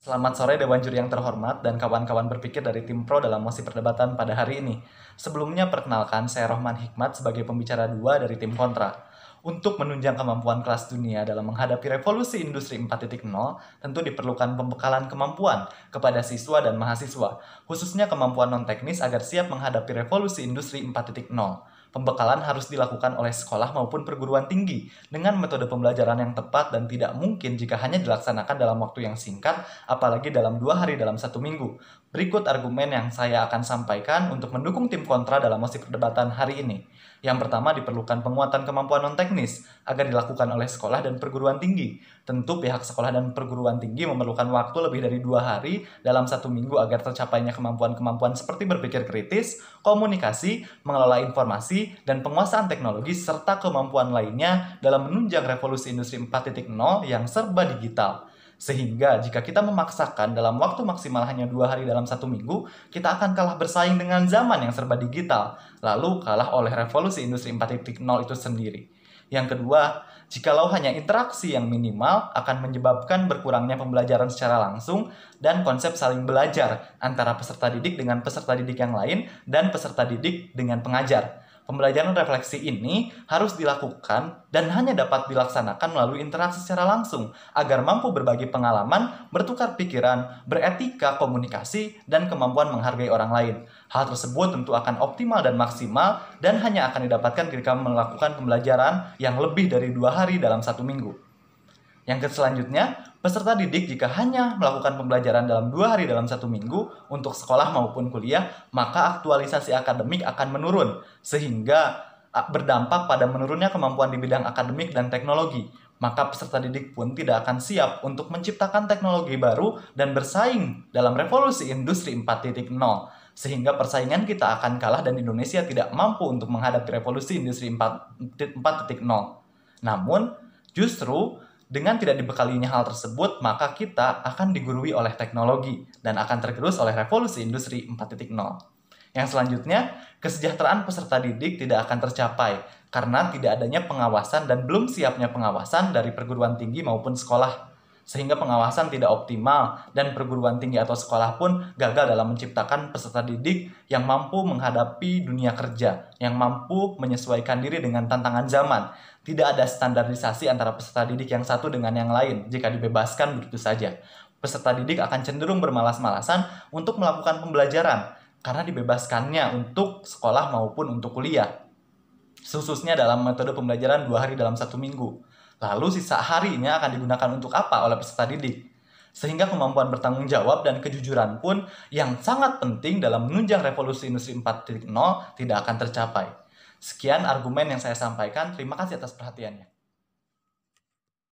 Selamat sore Dewan Juri yang terhormat dan kawan-kawan berpikir dari tim Pro dalam mosi perdebatan pada hari ini. Sebelumnya perkenalkan, saya Rohman Hikmat sebagai pembicara 2 dari tim Kontra. Untuk menunjang kemampuan kelas dunia dalam menghadapi revolusi industri 4.0, tentu diperlukan pembekalan kemampuan kepada siswa dan mahasiswa, khususnya kemampuan non-teknis agar siap menghadapi revolusi industri 4.0. Pembekalan harus dilakukan oleh sekolah maupun perguruan tinggi dengan metode pembelajaran yang tepat dan tidak mungkin jika hanya dilaksanakan dalam waktu yang singkat, apalagi dalam 2 hari dalam 1 minggu. Berikut argumen yang saya akan sampaikan untuk mendukung tim Kontra dalam mosi perdebatan hari ini. Yang pertama, diperlukan penguatan kemampuan non-teknis agar dilakukan oleh sekolah dan perguruan tinggi. Tentu pihak sekolah dan perguruan tinggi memerlukan waktu lebih dari 2 hari dalam 1 minggu agar tercapainya kemampuan-kemampuan seperti berpikir kritis, komunikasi, mengelola informasi, dan penguasaan teknologi serta kemampuan lainnya dalam menunjang revolusi industri 4.0 yang serba digital. Sehingga jika kita memaksakan dalam waktu maksimal hanya 2 hari dalam 1 minggu, kita akan kalah bersaing dengan zaman yang serba digital, lalu kalah oleh revolusi industri 4.0 itu sendiri. Yang kedua, jikalau hanya interaksi yang minimal akan menyebabkan berkurangnya pembelajaran secara langsung dan konsep saling belajar antara peserta didik dengan peserta didik yang lain dan peserta didik dengan pengajar. Pembelajaran refleksi ini harus dilakukan dan hanya dapat dilaksanakan melalui interaksi secara langsung agar mampu berbagi pengalaman, bertukar pikiran, beretika komunikasi, dan kemampuan menghargai orang lain. Hal tersebut tentu akan optimal dan maksimal dan hanya akan didapatkan ketika melakukan pembelajaran yang lebih dari 2 hari dalam 1 minggu. Yang selanjutnya, peserta didik jika hanya melakukan pembelajaran dalam 2 hari dalam 1 minggu untuk sekolah maupun kuliah, maka aktualisasi akademik akan menurun, sehingga berdampak pada menurunnya kemampuan di bidang akademik dan teknologi. Maka peserta didik pun tidak akan siap untuk menciptakan teknologi baru dan bersaing dalam revolusi industri 4.0. Sehingga persaingan kita akan kalah dan Indonesia tidak mampu untuk menghadapi revolusi industri 4.0. Namun, justru dengan tidak dibekalinya hal tersebut, maka kita akan digurui oleh teknologi dan akan tergerus oleh revolusi industri 4.0. Yang selanjutnya, kesejahteraan peserta didik tidak akan tercapai karena tidak adanya pengawasan dan belum siapnya pengawasan dari perguruan tinggi maupun sekolah. Sehingga pengawasan tidak optimal dan perguruan tinggi atau sekolah pun gagal dalam menciptakan peserta didik yang mampu menghadapi dunia kerja, yang mampu menyesuaikan diri dengan tantangan zaman. Tidak ada standarisasi antara peserta didik yang satu dengan yang lain jika dibebaskan begitu saja. Peserta didik akan cenderung bermalas-malasan untuk melakukan pembelajaran karena dibebaskannya untuk sekolah maupun untuk kuliah. Khususnya dalam metode pembelajaran 2 hari dalam 1 minggu. Lalu sisa harinya akan digunakan untuk apa oleh peserta didik? Sehingga kemampuan bertanggung jawab dan kejujuran pun yang sangat penting dalam menunjang revolusi industri 4.0 tidak akan tercapai. Sekian argumen yang saya sampaikan. Terima kasih atas perhatiannya.